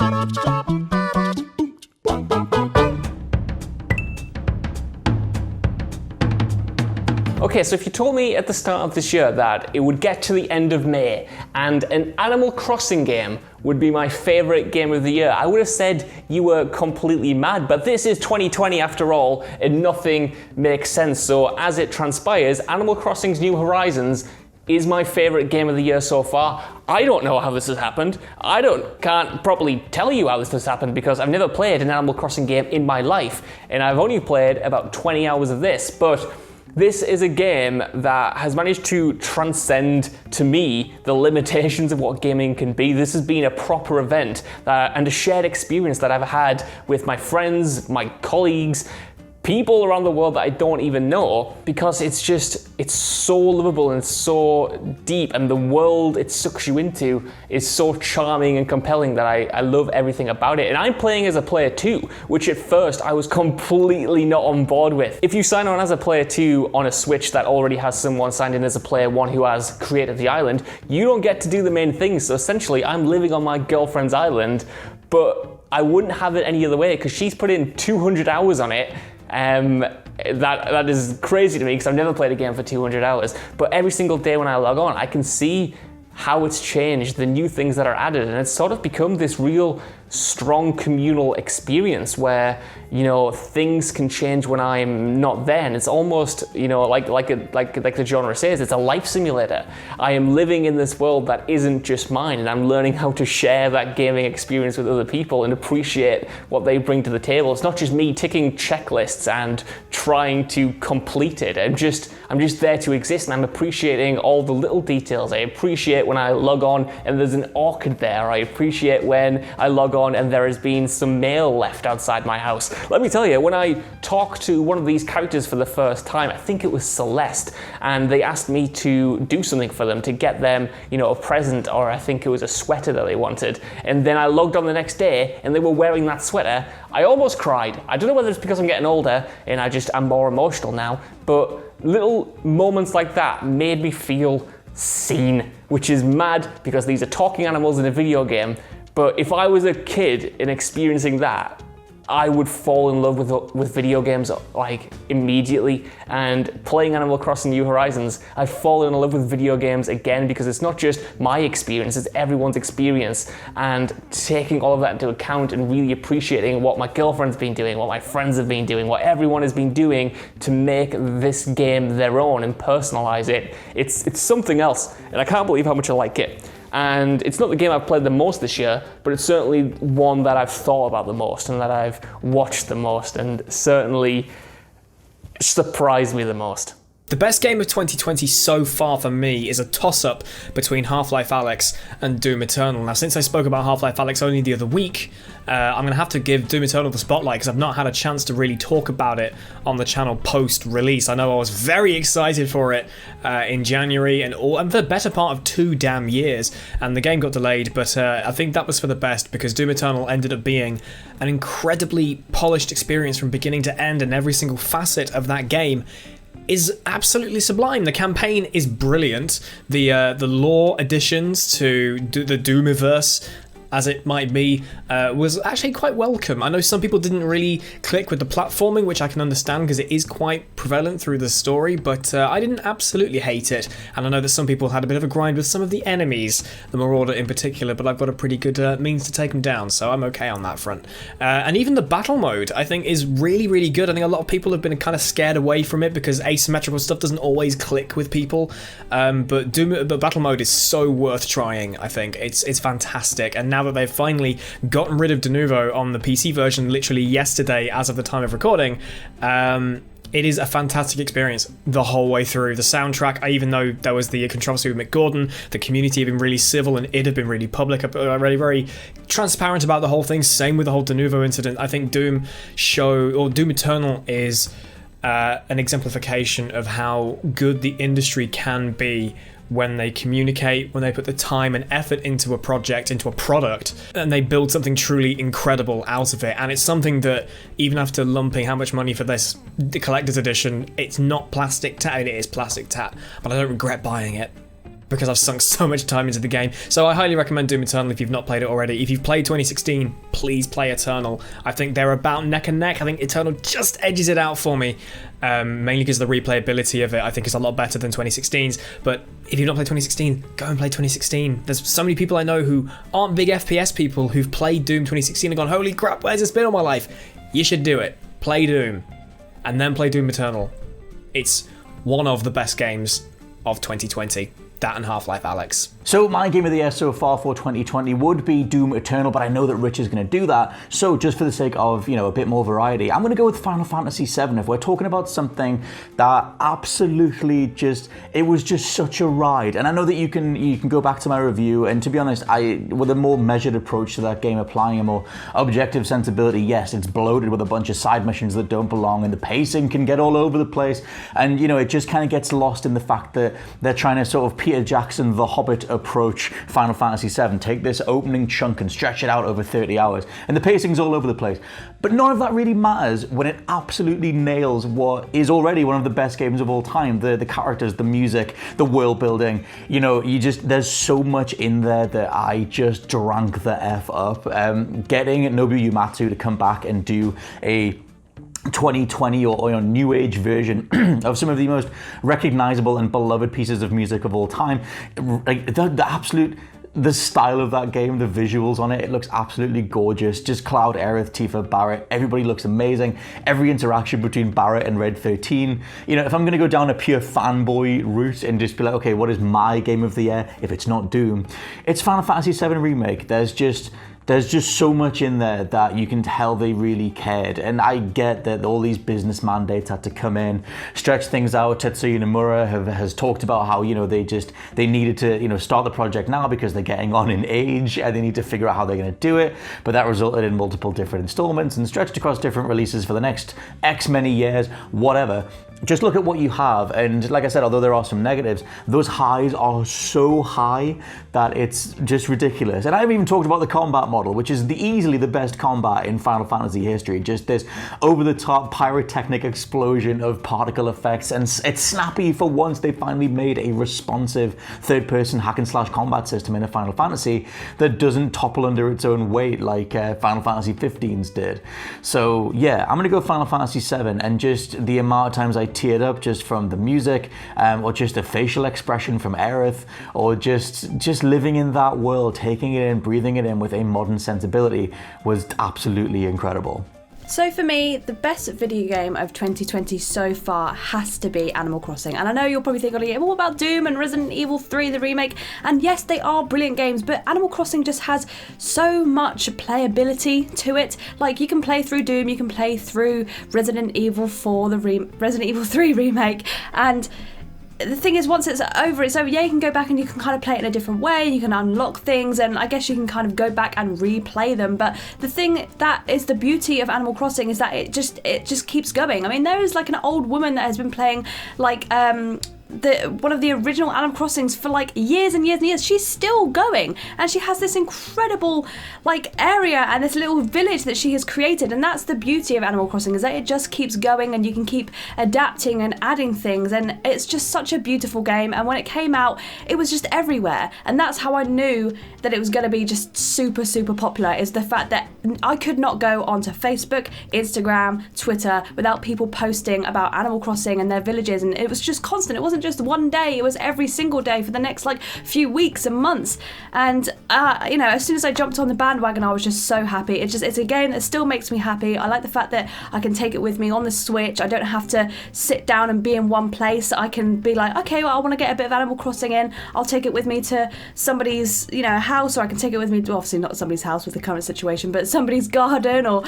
Okay, so if you told me at the start of this year that it would get to the end of May and an Animal Crossing game would be my favourite game of the year, I would have said you were completely mad. But this is 2020 after all, and nothing makes sense. So as it transpires, Animal Crossing's New Horizons is my favourite game of the year so far. I don't know how this has happened. Can't properly tell you how this has happened because I've never played an Animal Crossing game in my life, and I've only played about 20 hours of this. But this is a game that has managed to transcend, to me, the limitations of what gaming can be. This has been a proper event and a shared experience that I've had with my friends, my colleagues, people around the world that I don't even know, because it's so livable and so deep, and the world it sucks you into is so charming and compelling that I love everything about it. And I'm playing as a player 2, which at first I was completely not on board with. If you sign on as a player 2 on a Switch that already has someone signed in as a player 1 who has created the island, you don't get to do the main things. So essentially I'm living on my girlfriend's island, but I wouldn't have it any other way because she's put in 200 hours on it. That is crazy to me because I've never played a game for 200 hours. But every single day when I log on, I can see how it's changed, the new things that are added, and it's sort of become this real strong communal experience where, you know, things can change when I'm not there. And it's almost, you know, like the genre says, it's a life simulator. I am living in this world that isn't just mine, and I'm learning how to share that gaming experience with other people and appreciate what they bring to the table. It's not just me ticking checklists and trying to complete it. I'm just there to exist, and I'm appreciating all the little details. I appreciate when I log on and there's an orchid there. I appreciate when I log on and there has been some mail left outside my house. Let me tell you, when I talked to one of these characters for the first time, I think it was Celeste, and they asked me to do something for them, to get them, you know, a present, or I think it was a sweater that they wanted. And then I logged on the next day and they were wearing that sweater. I almost cried. I don't know whether it's because I'm getting older and I'm more emotional now, but little moments like that made me feel seen, which is mad because these are talking animals in a video game. But if I was a kid and experiencing that, I would fall in love with video games like immediately. And playing Animal Crossing New Horizons, I've fallen in love with video games again because it's not just my experience, it's everyone's experience. And taking all of that into account and really appreciating what my girlfriend's been doing, what my friends have been doing, what everyone has been doing to make this game their own and personalize it. It's something else, and I can't believe how much I like it. And it's not the game I've played the most this year, but it's certainly one that I've thought about the most and that I've watched the most and certainly surprised me the most. The best game of 2020 so far for me is a toss-up between Half-Life Alyx and Doom Eternal. Now, since I spoke about Half-Life Alyx only the other week, I'm going to have to give Doom Eternal the spotlight because I've not had a chance to really talk about it on the channel post-release. I know I was very excited for it in January and for the better part of 2 damn years, and the game got delayed, but I think that was for the best because Doom Eternal ended up being an incredibly polished experience from beginning to end, and every single facet of that game is absolutely sublime. The campaign is brilliant. The lore additions to the Doomiverse, as it might be, was actually quite welcome. I know some people didn't really click with the platforming, which I can understand because it is quite prevalent through the story, but I didn't absolutely hate it. And I know that some people had a bit of a grind with some of the enemies, the Marauder in particular, but I've got a pretty good means to take them down, so I'm okay on that front. And even the battle mode, I think, is really, really good. I think a lot of people have been kind of scared away from it because asymmetrical stuff doesn't always click with people, but battle mode is so worth trying, I think. It's fantastic, and now that they've finally gotten rid of de novo on the PC version literally yesterday as of the time of recording, it is a fantastic experience the whole way through. The soundtrack, even though there was the controversy with Mick Gordon, the community have been really civil and it had been really public, really very transparent about the whole thing. Same with the whole de novo incident. I think Doom Eternal is an exemplification of how good the industry can be when they communicate, when they put the time and effort into a project, into a product, and they build something truly incredible out of it. And it's something that, even after lumping how much money for this collector's edition, it's not plastic tat, it is plastic tat, but I don't regret buying it. because I've sunk so much time into the game. So I highly recommend Doom Eternal if you've not played it already. If you've played 2016, please play Eternal. I think they're about neck and neck. I think Eternal just edges it out for me, mainly because the replayability of it I think is a lot better than 2016's. But if you've not played 2016, go and play 2016. There's so many people I know who aren't big FPS people who've played Doom 2016 and gone, holy crap, where's this been all my life? You should do it. Play Doom, and then play Doom Eternal. It's one of the best games of 2020. That and Half-Life Alyx. So my game of the year so far for 2020 would be Doom Eternal, but I know that Rich is going to do that. So just for the sake of, a bit more variety, I'm going to go with Final Fantasy VII. If we're talking about something that absolutely it was just such a ride. And I know that you can go back to my review, and to be honest, with a more measured approach to that game, applying a more objective sensibility, yes, it's bloated with a bunch of side missions that don't belong, and the pacing can get all over the place. And, it just kind of gets lost in the fact that they're trying to sort of Peter Jackson, The Hobbit approach Final Fantasy VII. Take this opening chunk and stretch it out over 30 hours. And the pacing's all over the place. But none of that really matters when it absolutely nails what is already one of the best games of all time. The characters, the music, the world building. There's so much in there that I just drank the F up. Getting Nobuo Uematsu to come back and do a 2020 or new age version of some of the most recognizable and beloved pieces of music of all time. Like the style of that game, the visuals on it looks absolutely gorgeous. Just Cloud, Aerith, Tifa, Barrett, everybody looks amazing. Every interaction between Barrett and Red 13. If I'm going to go down a pure fanboy route and just be like, okay, what is my game of the year if it's not Doom? It's Final Fantasy VII Remake. There's just so much in there that you can tell they really cared. And I get that all these business mandates had to come in, stretch things out. Tetsuya Nomura has talked about how, they needed to, start the project now because they're getting on in age and they need to figure out how they're going to do it. But that resulted in multiple different installments and stretched across different releases for the next X many years, whatever. Just look at what you have, and like I said, although there are some negatives, those highs are so high that it's just ridiculous. And I haven't even talked about the combat model, which is easily the best combat in Final Fantasy history. Just this over-the-top pyrotechnic explosion of particle effects, and it's snappy for once. They finally made a responsive third-person hack-and-slash combat system in a Final Fantasy that doesn't topple under its own weight like Final Fantasy 15's did. So yeah, I'm gonna go Final Fantasy VII, and just the amount of times I teared up just from the music, or just the facial expression from Aerith, or just living in that world, taking it in, breathing it in with a modern sensibility was absolutely incredible. So for me, the best video game of 2020 so far has to be Animal Crossing. And I know you're probably thinking, what about Doom and Resident Evil 3, the remake? And yes, they are brilliant games, but Animal Crossing just has so much playability to it. Like, you can play through Doom, you can play through Resident Evil 4, Resident Evil 3 remake, and the thing is, once it's over, yeah, you can go back and you can kind of play it in a different way, and you can unlock things, and I guess you can kind of go back and replay them. But the thing that is the beauty of Animal Crossing is that it just keeps going. I mean, there is like an old woman that has been playing like one of the original Animal Crossings for like years and years and years. She's still going, and she has this incredible like area and this little village that she has created, and that's the beauty of Animal Crossing, is that it just keeps going and you can keep adapting and adding things, and it's just such a beautiful game. And when it came out, it was just everywhere, and that's how I knew that it was going to be just super, super popular, is the fact that I could not go onto Facebook, Instagram, Twitter without people posting about Animal Crossing and their villages, and it was just constant. It wasn't just one day, it was every single day for the next like few weeks and months. And as soon as I jumped on the bandwagon, I was just so happy. It's a game that still makes me happy. I like the fact that I can take it with me on the Switch. I don't have to sit down and be in one place. I can be like, okay, well, I want to get a bit of Animal Crossing in, I'll take it with me to somebody's house, or I can take it with me to, obviously not somebody's house with the current situation, but somebody's garden, or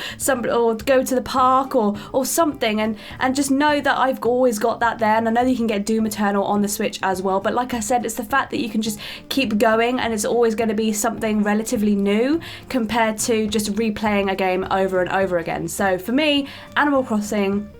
go to the park or something, and just know that I've always got that there. And I know that you can get Doom Eternal on the Switch as well, but like I said, it's the fact that you can just keep going, and it's always going to be something relatively new compared to just replaying a game over and over again. So for me, Animal Crossing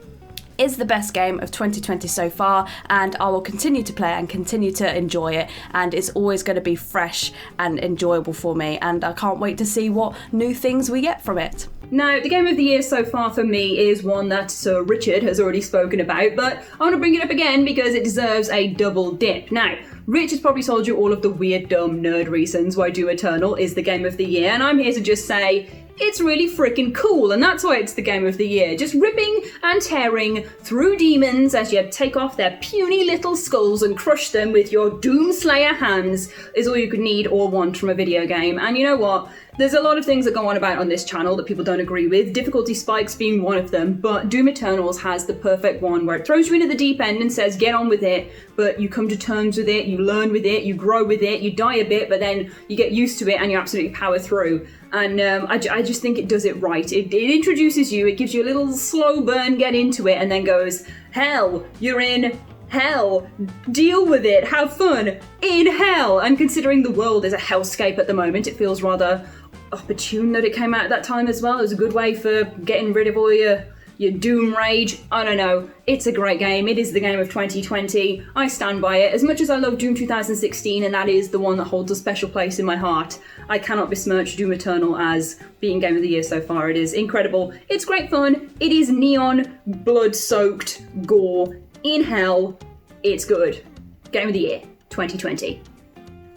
is the best game of 2020 so far, and I will continue to play and continue to enjoy it, and it's always going to be fresh and enjoyable for me, and I can't wait to see what new things we get from it. Now, the game of the year so far for me is one that Sir Richard has already spoken about, but I want to bring it up again because it deserves a double dip. Now, Rich has probably told you all of the weird, dumb, nerd reasons why Doom Eternal is the game of the year, and I'm here to just say, it's really freaking cool, and that's why it's the game of the year. Just ripping and tearing through demons as you take off their puny little skulls and crush them with your Doomslayer hands is all you could need or want from a video game. And you know what? There's a lot of things that go on about on this channel that people don't agree with, difficulty spikes being one of them, but Doom Eternals has the perfect one where it throws you into the deep end and says get on with it, but you come to terms with it, you learn with it, you grow with it, you die a bit, but then you get used to it and you absolutely power through. And I just think it does it right. It introduces you, it gives you a little slow burn, get into it, and then goes, hell, you're in hell, deal with it, have fun in hell. And considering the world is a hellscape at the moment, it feels rather opportune that it came out at that time as well. It was a good way for getting rid of all your Doom rage. I don't know. It's a great game. It is the game of 2020. I stand by it. As much as I love Doom 2016, and that is the one that holds a special place in my heart, I cannot besmirch Doom Eternal as being game of the year so far. It is incredible. It's great fun. It is neon, blood-soaked gore in hell. It's good. Game of the year 2020.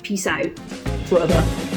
Peace out, brother.